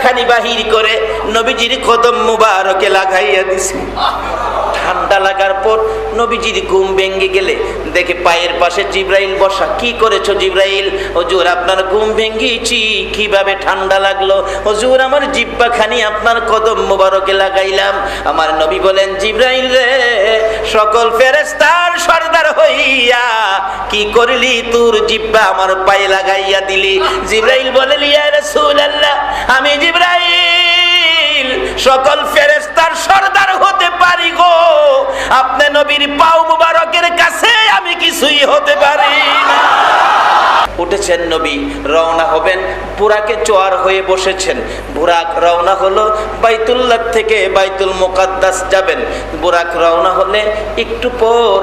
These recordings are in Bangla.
খানি বাহির করে নবীজির কদম মুবারকে লাগাইয়া দিছে। ঠান্ডা লাগার পর নবীজির ঘুম ভেঙে গেলে দেখে পায়ের পাশে জিবরাইল বসা। কি করেছো জিবরাইল? হুজুর আপনার ঘুম ভেঙেছি। কিভাবে ঠান্ডা লাগলো? হুজুর আমার জিব্বা খানি আপনার কদম মুবারকে লাগাইলাম। আমার নবী বলেন, জিবরাইল রে, সকল ফেরেশতার সরদার হইয়া কি করলি? তোর জিব্বা আমার পায়ে লাগাইয়া দিলি। জিবরাইল বলেন, ইয়া রাসূলুল্লাহ, আমি জিবরাইল সকল ফেরেশতার সরদার হতে পারি গো, আপনি নবীর পাও মুবারকের কাছে আমি কিছুই হতে পারি না। উঠেছেন নবী, রওনা হবেন, বুরাকে চোয়ার হয়ে বসেছেন। বুরাক রওনা হলো, বাইতুল্লাহ থেকে বাইতুল মুকাদ্দাস যাবেন। বুরাক রওনা হলে একটু পর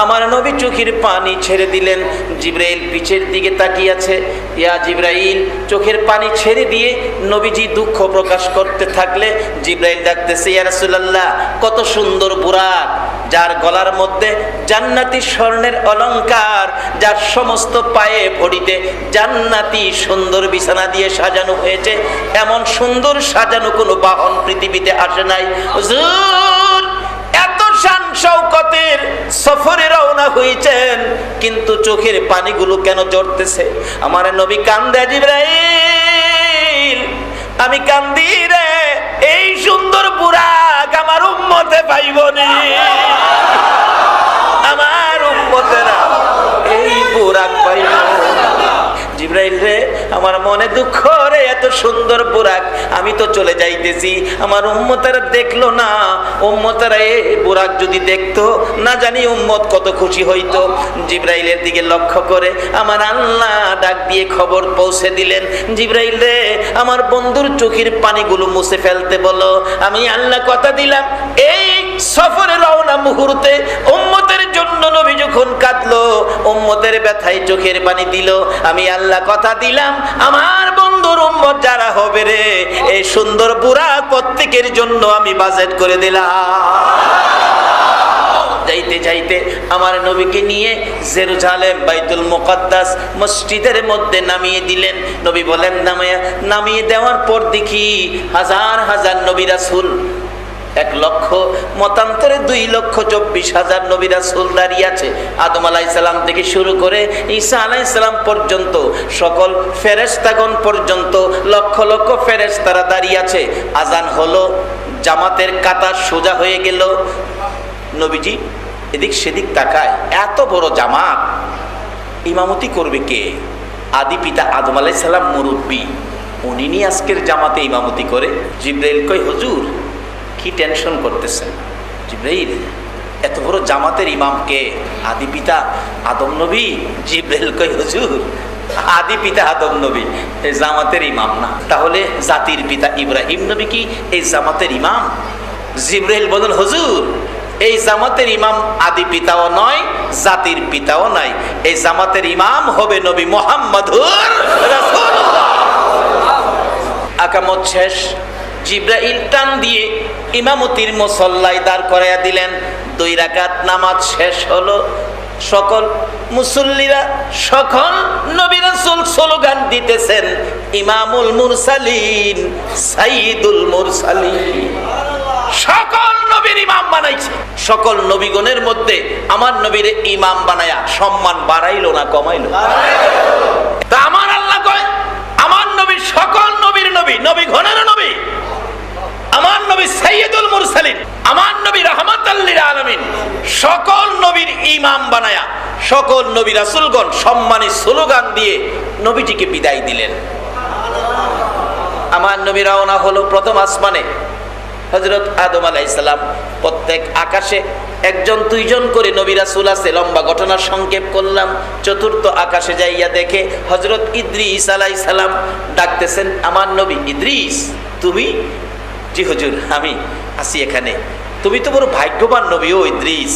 আমার নবী চোখের পানি ছেড়ে দিলেন। জিবরাইল পিছের দিকে তাকিয়ে আছে। ইয়া জিবরাইল, চোখের পানি ছেড়ে দিয়ে নবীজি দুঃখ প্রকাশ করতে থাকলে জিবরাইল ডাকতেছে, ইয়া রাসূলুল্লাহ, কত সুন্দর বুরাক, যার গলার মধ্যে জান্নাতি স্বর্ণের অলংকার, যার সমস্ত পায়ে ভরিতে জান্নাতি সুন্দর বিছানা দিয়ে সাজানো হয়েছে। এমন সুন্দর সাজানো কোনো বাহন পৃথিবীতে আসে নাই। হুজুর, এত শান শওকতের সফরে রওনা হয়েছেন, কিন্তু চোখের পানিগুলো কেন ঝরতেছে? আমার নবী কান্দে, জিবরাইল আমি কান্দি রে, এই সুন্দর বুরাক আমার উম্মতে পাইবনি, আমার উম্মতেরা এই বুরাক পাইব। জিবরাইল রে, আমার মনে দুঃখ রে, এত সুন্দর বুরাক আমি তো চলে যাইতেছি, আমার উম্মতেরা দেখলো না। উম্মতেরা এই বুরাক যদি দেখতো, না জানি উম্মত কত খুশি হইতো। জিবরাইলের দিকে লক্ষ্য করে আমার আল্লাহ ডাক দিয়ে খবর পৌঁছে দিলেন, জিবরাইল রে, আমার বন্ধুর চোখের পানিগুলো মুছে ফেলতে বলো। আমি আল্লাহ কথা দিলাম, এই সফরে রওনা মুহূর্তে উম্মতের জন্য নবী যখন কাঁদলো, উম্মতের ব্যথায় চোখের পানি দিল, আমি আল্লাহ কথা দিলাম, আমার বন্ধুর উম্মত যারা হবে রে, এই সুন্দর বুরাক প্রত্যেকের জন্য আমি বাজেট করে দিলাম। যাইতে যাইতে আমার নবীকে নিয়ে জেরুজালেম বাইতুল মুকাদ্দাস মসজিদের মধ্যে নামিয়ে দিলেন। নবী বলেন, নামিয়ে দেওয়ার পর দেখি হাজার হাজার নবী রাসূল, 1 লক্ষ মতান্তরে 2,24,000 নবী রাসূল দাঁড়িয়ে আছে। আদম আলাইহিস সালাম থেকে শুরু করে ঈসা আলাইহিস সালাম পর্যন্ত, সকল ফেরেশতাগণ পর্যন্ত লক্ষ লক্ষ ফেরেশতারা দাঁড়িয়ে আছে। আজান হলো, জামাতের কাতার সোজা হয়ে গেল। নবীজি এদিক সেদিক তাকায়, এত বড় জামাত ইমামতি করবে কে? আদি পিতা আদম আলাইহিস সালাম মুরব্বী, উনি নিয়ে আজকের জামাতে ইমামতি করে। জিবরাইল কয়, হুজুর কি টেনশন করতেছেন? জিবরাইল, এত বড় জামাতের ইমাম কে? আদি পিতা আদম নবী। জিবরাইল কয়, হুজুর আদি পিতা আদম নবী এই জামাতের ইমাম না, তাহলে জাতির পিতা ইব্রাহিম নবী কি এই জামাতের ইমাম? জিবরাইল বলেন, হুজুর এই জামাতের ইমাম আদি পিতাও নয়, জাতির পিতাও নয়, এই জামাতের ইমাম হবে নবী মুহাম্মদুর রাসূলুল্লাহ। আকামত শেষ, জিবরাইল টান দিয়ে ইমামতির মুসল্লায় দাঁড় করাইয়া দিলেন। 2 রাকাত নামাজ শেষ হলো। সকল মুসল্লিরা, সকল নবী রাসূল স্লোগান দিতেছেন, ইমামুল মুরসালিন, সাইয়্যিদুল মুরসালিন। সকল নবীর ইমাম বানাইছে। সকল নবীগণের মধ্যে আমার নবীরে ইমাম বানায়া সম্মান বাড়াইলো না কমাইলো? তা আমার আল্লাহ কয়, আমার নবী সকল নবীর নবী, নবীগণের নবী, আমার নবী সাইয়্যিদুল মুরসালিন, আমার নবী রাহমাতাল লিল আলামিন, সকল নবীর ইমাম বানায়া সকল নবী রাসূলগণ সম্মানী স্লোগান দিয়ে নবীজিকে বিদায় দিলেন। আমার নবী রওনা হলো প্রথম আসমানে। হযরত আদম আলাইহিস সালাম, প্রত্যেক আকাশে 1-2 করে নবী রাসূল আছে। লম্বা ঘটনা সংক্ষেপ করলাম। 4র্থ আকাশে যাইয়া দেখে হযরত ইদ্রিস আলাইহিস সালাম ডাকতেছেন, আমার নবী ইদ্রিস তুমি? জি হুজুর আমি আছি এখানে। তুমি তো বড় ভাগ্যবান নবী ও ইদ্রিস,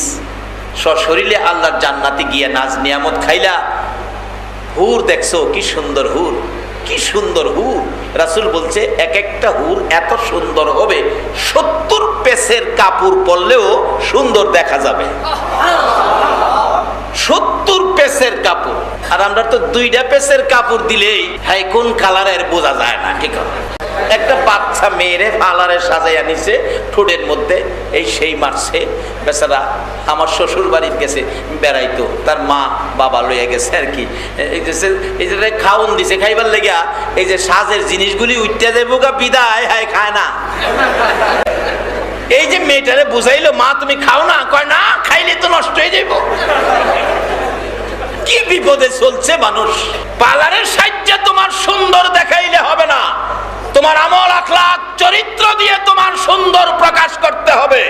সশরীরে আল্লাহর জান্নাতে গিয়া নাজ নিয়ামত খাইলা, হুর দেখছো কি সুন্দর হুর, কি সুন্দর হুর। রাসূল বলছে, এক একটা হুর এত সুন্দর হবে 70 পেসের কাপড় পরলেও সুন্দর দেখা যাবে। 70 পেসের কাপড়, আর আমরা তো 2টা পেসের কাপড় দিলেই হ্যাঁ কোন কালারের বোঝা যায় না। কি একটা বাচ্চা মেয়েরে পার্লারে সাজাইয়া নিছে, ঠোঁটের মধ্যে এই সেই মারছে। বেচারা আমার শ্বশুর বাড়ির গেছে বেড়াইতো, তার মা বাবা লইয়া গেছে আর কি। এই যে খাওন দিছে, খাইবার লেগা এই যে সাজের জিনিসগুলি উঠতে দেবো গা, বিদায় হায় খায় না। এই যে মেয়েটারে বুঝাইলো, মা তুমি খাও না, কয় না খাইলে তো নষ্ট হয়ে যাইব। কি বিপদে চলছে মানুষ। পার্লারের সাহায্যে তোমার সুন্দর দেখাইলে হবে না, তোমার আমল আখলাক চরিত্র দিয়ে তোমার সুন্দর প্রকাশ করতে হবে।